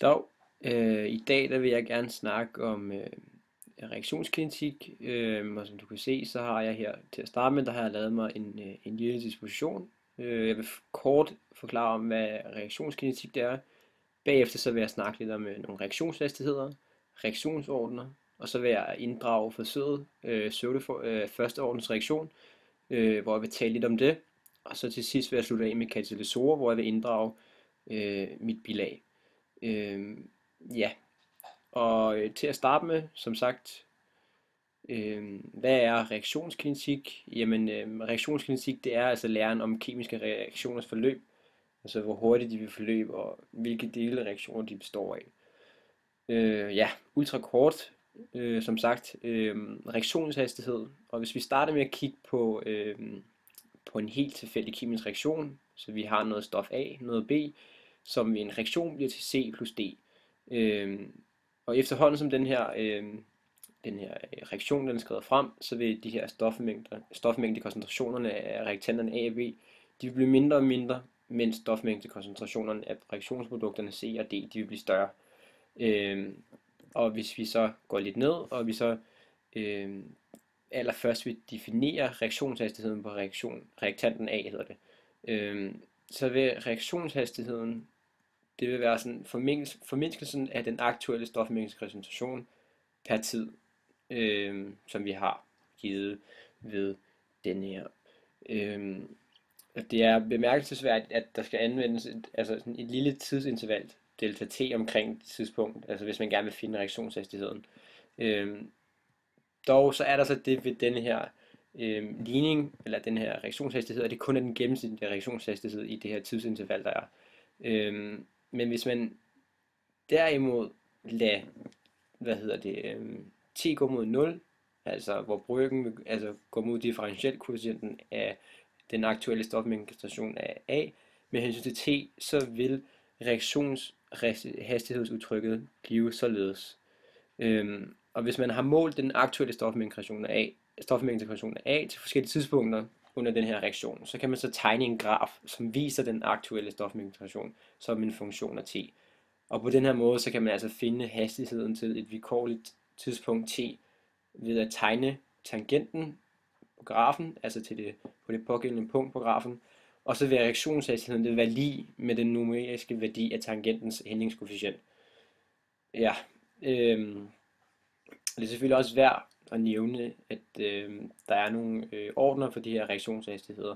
Dog, i dag der vil jeg gerne snakke om reaktionskinetik, og som du kan se, så har jeg her til at starte med, der har jeg lavet mig en lille disposition. Jeg vil kort forklare om, hvad reaktionskinetik det er. Bagefter så vil jeg snakke lidt om nogle reaktionshastigheder, reaktionsordner, og så vil jeg inddrage forsøget første ordens reaktion, hvor jeg vil tale lidt om det. Og så til sidst vil jeg slutte af med katalysatorer, hvor jeg vil inddrage mit bilag. Øh, ja, og til at starte med, som sagt, hvad er reaktionskinetik? Jamen, reaktionskinetik, det er altså læren om kemiske reaktioners forløb, altså hvor hurtigt de vil forløbe, og hvilke dele af reaktioner de består af. Ja, ultra kort, som sagt, reaktionshastighed, og hvis vi starter med at kigge på en helt tilfældig kemisk reaktion, så vi har noget stof A, noget B, som ved en reaktion bliver til C plus D. Og efterhånden som den her reaktion den er skrevet frem, så vil de her stofmængdekoncentrationerne af reaktanterne A og B, de vil blive mindre og mindre, mens stofmængdekoncentrationerne af reaktionsprodukterne C og D, de vil blive større. Og hvis vi så går lidt ned, og vi så allerførst vil definere reaktionshastigheden på reaktanten A, hedder det, så vil reaktionshastigheden, det vil være sådan formindskelsen af den aktuelle stofmængdekoncentration per tid, som vi har givet ved den her. Det er bemærkelsesværdigt, at der skal anvendes et lille tidsinterval, delta t, omkring det tidspunkt, altså hvis man gerne vil finde reaktionshastigheden. Dog så er der så det ved denne her ligning, eller den her reaktionshastighed, at det kun er den gennemsnitlige reaktionshastighed i det her tidsinterval, der er. Men hvis man derimod lader, t gå mod 0, altså hvor brøken går mod differentialkoefficienten af den aktuelle stofmængdestation af A, med hensyn til t, så vil reaktionshastighedsudtrykket blive således. Og hvis man har målt den aktuelle stofmængdestation af A til forskellige tidspunkter under den her reaktion, så kan man så tegne en graf, som viser den aktuelle stofmængdestation som en funktion af t. Og på den her måde, så kan man altså finde hastigheden til et vilkårligt tidspunkt t ved at tegne tangenten på grafen, altså på det pågældende punkt på grafen, og så vil reaktionshastigheden det være lig med den numeriske værdi af tangentens hældningskoefficient. Ja, det er selvfølgelig også værd at nævne, at der er nogle ordner for de her reaktionshastigheder.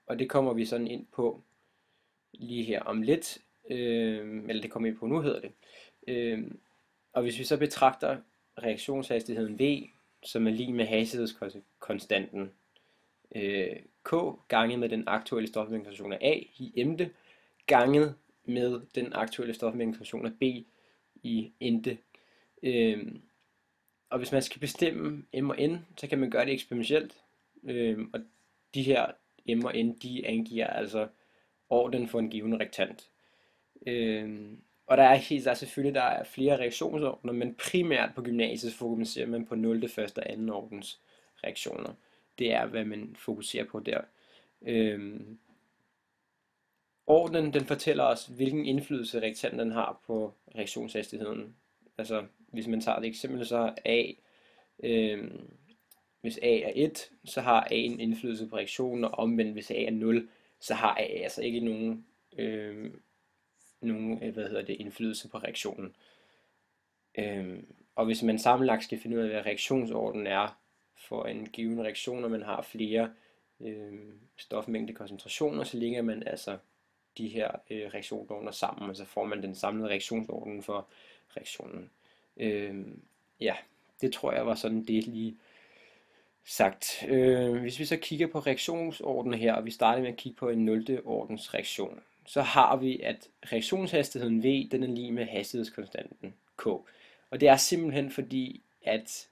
Og det kommer vi sådan ind på lige her om lidt, eller det kommer vi på nu, hedder det. Og hvis vi så betragter reaktionshastigheden V, som er lig med hastighedskonstanten K ganget med den aktuelle stofmængdekoncentration af A i m'te, ganget med den aktuelle stofmængdekoncentration af B i n'te. Og hvis man skal bestemme m og n, så kan man gøre det eksponentielt. Og de her m og n, de angiver altså orden for en given reaktant. Og der er flere reaktionsordner, men primært på gymnasiet fokuserer man på 0., 1. og 2. ordens reaktioner. Det er, hvad man fokuserer på der. Ordnen, den fortæller os, hvilken indflydelse reaktanten har på reaktionshastigheden. Altså, hvis man tager et eksempel, så har A, hvis A er 1, så har A en indflydelse på reaktionen, og omvendt, hvis A er 0, så har A altså ikke nogen indflydelse på reaktionen. Og hvis man sammenlagt skal finde ud af, hvad reaktionsordenen er for en given reaktion, og man har flere stofmængdekoncentrationer, så lægger man altså de her reaktionsordner sammen, og så får man den samlede reaktionsorden for reaktionen. Ja, det tror jeg var sådan det lige sagt. Hvis vi så kigger på reaktionsordenen her, og vi starter med at kigge på en 0. ordens reaktion, så har vi, at reaktionshastigheden V, den er lige med hastighedskonstanten K. Og det er simpelthen fordi, at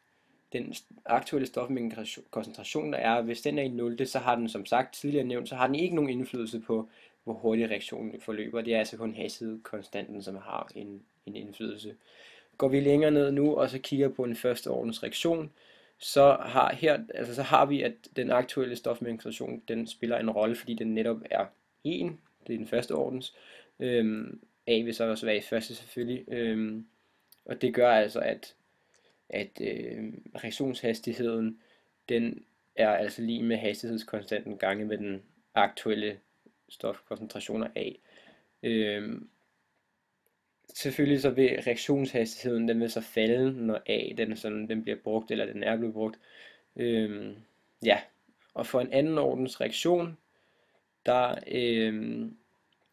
den aktuelle stofmængdekoncentration, der er, hvis den er i 0, så har den, som sagt tidligere nævnt, så har den ikke nogen indflydelse på, hvor hurtigt reaktionen forløber. Det er altså kun hastighedskonstanten, som har en indflydelse. Går vi længere ned nu, og så kigger på en første ordens reaktion, så har vi, at den aktuelle stofmængdekoncentration, den spiller en rolle, fordi den netop er 1, det er den første ordens, A vil så også være i første selvfølgelig. Og det gør altså, at reaktionshastigheden, den er altså lige med hastighedskonstanten gange med den aktuelle stofkoncentration af A. Selvfølgelig så vil reaktionshastigheden, den vil så falde, når A den bliver brugt, eller den er blevet brugt. Ja, og for en anden ordens reaktion, der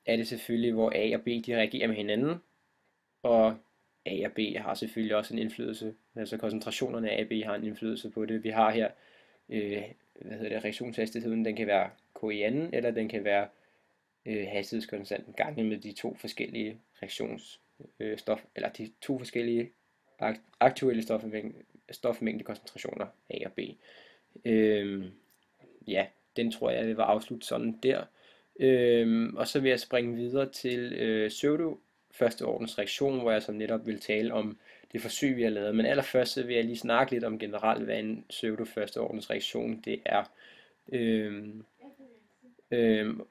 er det selvfølgelig, hvor A og B de reagerer med hinanden, og A og B har selvfølgelig også en indflydelse, altså koncentrationerne af A og B har en indflydelse på det. Vi har her, reaktionshastigheden, den kan være K i anden, eller den kan være hastighedskonstanten gange med de to forskellige eller de to forskellige aktuelle stofmængdekoncentrationer A og B. Ja, den tror jeg vil afslutte sådan der. Og så vil jeg springe videre til pseudo førsteordens reaktion, hvor jeg så netop vil tale om det forsøg, vi har lavet. Men allerførst så vil jeg lige snakke lidt om generelt, hvad en pseudo førsteordens reaktion det er.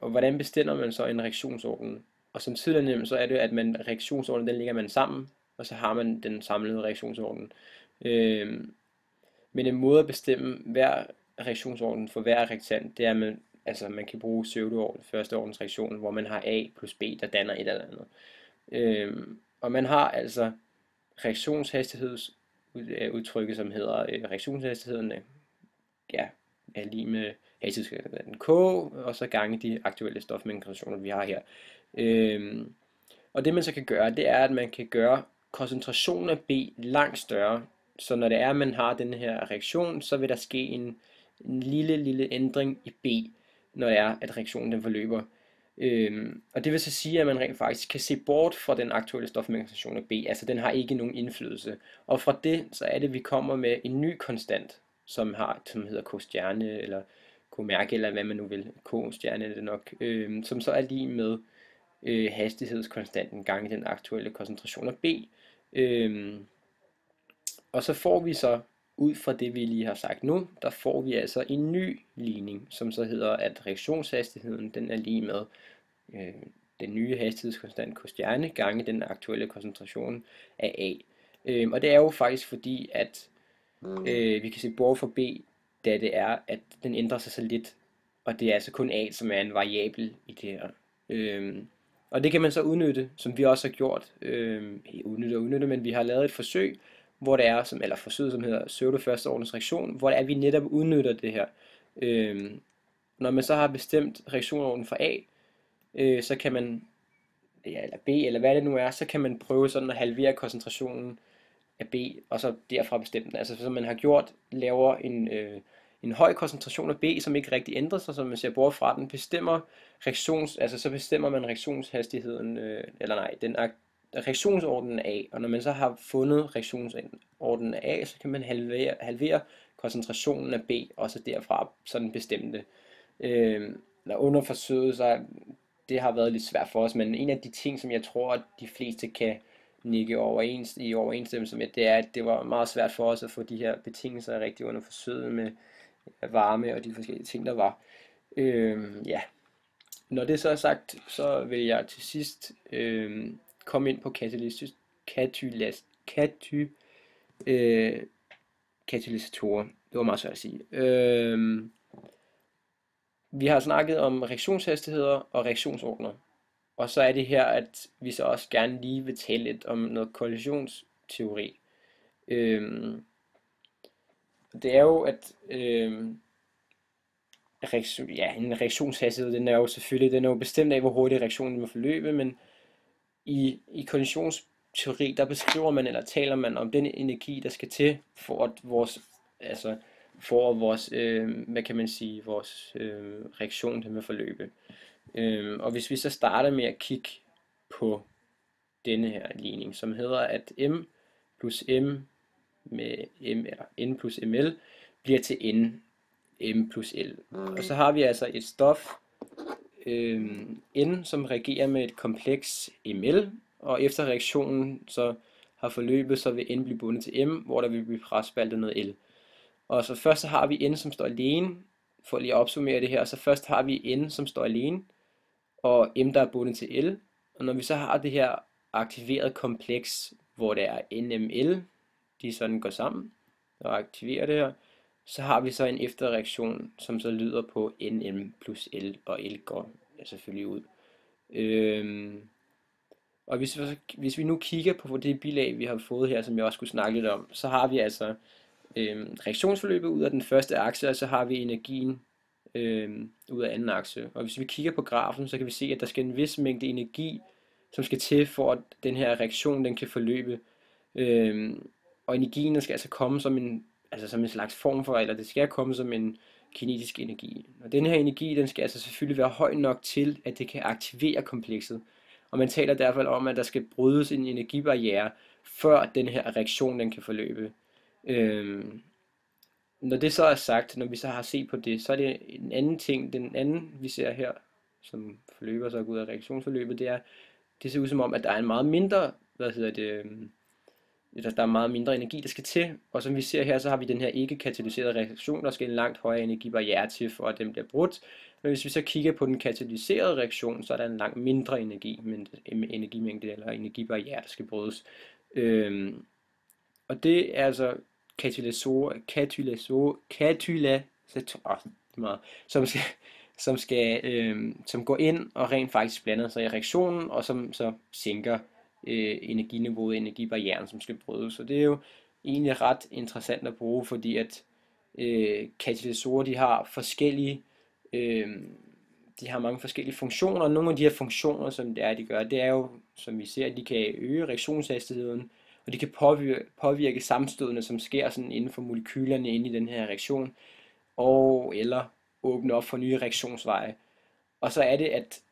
Og hvordan bestemmer man så en reaktionsorden? Og som tidligere nævnt, så er det, at reaktionsordenen, den lægger man sammen, og så har man den samlede reaktionsorden. Men en måde at bestemme hver reaktionsorden for hver reaktant, det er, at man kan bruge pseudo førsteordens reaktion, hvor man har A plus B, der danner et eller andet. Og man har altså reaktionshastighedsudtrykket, som hedder reaktionshastigheden er lige med hastighedskonstanten K, og så gange de aktuelle stofmængdekoncentrationer, vi har her. Og det man så kan gøre, det er, at man kan gøre koncentrationen af B langt større. Så når det er, at man har den her reaktion, så vil der ske en lille ændring i B, når det er, at reaktionen den forløber. Og det vil så sige, at man rent faktisk kan se bort fra den aktuelle stofmængdekoncentration af B, altså den har ikke nogen indflydelse. Og fra det, så er det, at vi kommer med en ny konstant, som hedder K-stjerne, eller K-mærke, eller hvad man nu vil. K-stjerne er det nok, som så er lige med hastighedskonstanten gange den aktuelle koncentration af B. Og så får vi så, ud fra det vi lige har sagt nu, der får vi altså en ny ligning, som så hedder, at reaktionshastigheden den er lige med den nye hastighedskonstant K-stjerne gange den aktuelle koncentration af A. Og det er jo faktisk fordi, at vi kan se bort fra B, da det er, at den ændrer sig så lidt, og det er altså kun A, som er en variabel i det her. Og det kan man så udnytte, som vi også har gjort, men vi har lavet et forsøg, hvor det er, forsøget som hedder pseudo førsteordens reaktion, hvor det er, vi netop udnytter det her. Når man så har bestemt reaktionsordenen for A, så kan man, eller B, eller hvad det nu er, så kan man prøve sådan at halvere koncentrationen af B, og så derfra bestemme den. Altså så man har gjort, laver en høj koncentration af B, som ikke rigtig ændrer sig, så man ser bort fra den, så bestemmer man reaktionshastigheden, reaktionsordenen af, og når man så har fundet reaktionsordenen af, så kan man halvere koncentrationen af B, og så derfra sådan bestemme det. Under forsøget, så det har været lidt svært for os, men en af de ting, som jeg tror, at de fleste kan nikke i overensstemmelse med, det er, at det var meget svært for os at få de her betingelser rigtig under forsøget med varme og de forskellige ting, der var. Når det så er sagt, så vil jeg til sidst komme ind på katalysatorer. Det var meget svært at sige. Vi har snakket om reaktionshastigheder og reaktionsordener. Og så er det her, at vi så også gerne lige vil tale lidt om noget kollisionsteori. Det er jo, at en reaktionshastighed, den er jo bestemt af, hvor hurtigt reaktionen må forløbe, men i kollisionsteori, der beskriver man, eller taler man om den energi, der skal til, for at vores reaktion den vil forløbe. Og hvis vi så starter med at kigge på denne her ligning, som hedder, at M plus M med M, eller N plus ML, bliver til N, M plus L. Og så har vi altså et stof, N, som reagerer med et kompleks ML, og efter reaktionen så har forløbet, så vil N blive bundet til M, hvor der vil blive presspaltet noget L. Og så først så har vi N, som står alene, for lige at opsummere det her, så først har vi N, som står alene, og M, der er bundet til L, Og når vi så har det her aktiveret kompleks, hvor det er NML, de sådan går sammen og aktiverer det her, så har vi så en efterreaktion, som så lyder på NM plus L, og L går selvfølgelig ud. Og hvis vi nu kigger på det bilag, vi har fået her, som jeg også skulle snakke lidt om, så har vi altså reaktionsforløbet ud af den første akse, og så har vi energien ud af anden akse. Og hvis vi kigger på grafen, så kan vi se, at der skal en vis mængde energi, som skal til for, at den her reaktion den kan forløbe. Og energien den skal altså komme som en slags form for, eller det skal komme som en kinetisk energi. Og den her energi, den skal altså selvfølgelig være høj nok til, at det kan aktivere komplekset. Og man taler derfor om, at der skal brydes en energibarriere, før den her reaktion den kan forløbe. Når det så er sagt, når vi så har set på det, så er det en anden ting, den anden vi ser her, som forløber sig ud af reaktionsforløbet, det ser ud som om, at der er en meget mindre, der er meget mindre energi, der skal til, og som vi ser her, så har vi den her ikke-katalyserede reaktion, der skal en langt højere energibarriere til, for at den bliver brudt. Men hvis vi så kigger på den katalyserede reaktion, så er der en langt mindre energimængde eller energibarriere, der skal brydes. Og det er altså som går ind og rent faktisk blander sig i reaktionen, og som så sænker energiniveauet, energibarrieren, som skal brydes. Så det er jo egentlig ret interessant at bruge, fordi at katalysorer, de har mange forskellige funktioner, og nogle af de her funktioner, som de gør, det er jo, som vi ser, at de kan øge reaktionshastigheden, og de kan påvirke sammenstødene, som sker sådan inden for molekylerne inde i den her reaktion, eller åbne op for nye reaktionsveje. Og så er det, at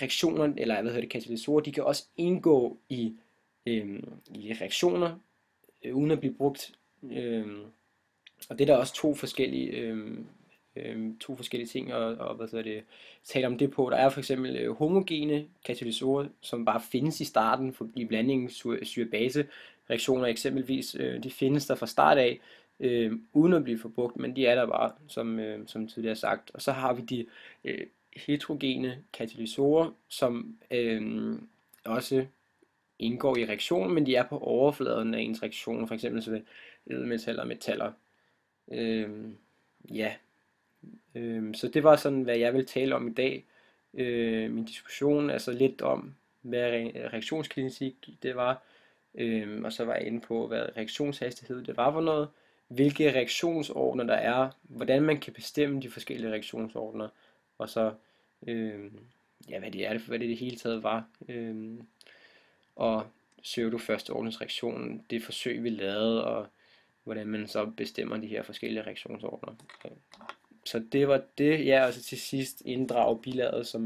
reaktionerne, eller katalysorer, de kan også indgå i reaktioner, uden at blive brugt. Og det er der også to forskellige ting og tale om det på. Der er for eksempel homogene katalysorer, som bare findes i starten i blandingen syre-base reaktioner eksempelvis. De findes der fra start af, uden at blive forbrugt, men de er der bare, som tidligere sagt. Og så har vi de heterogene katalysorer, som også indgår i reaktionen, men de er på overfladen af ens reaktioner, for eksempel så ædelmetaller og metaller. Så det var sådan, hvad jeg vil tale om i dag. Min diskussion, altså lidt om, hvad reaktionskinetik det var, og så var jeg inde på, hvad reaktionshastighed det var for noget, hvilke reaktionsordner der er, hvordan man kan bestemme de forskellige reaktionsordner, og så hvad det i det hele taget var, og pseudo førsteordensreaktionen, det forsøg vi lavede, og hvordan man så bestemmer de her forskellige reaktionsordner. Så det var det, og så til sidst inddrage bilaget, som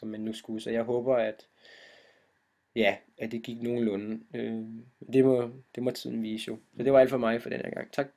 man nu skulle. Så jeg håber, at det gik nogenlunde. Det må tiden vise jo. Så det var alt for mig for den her gang. Tak.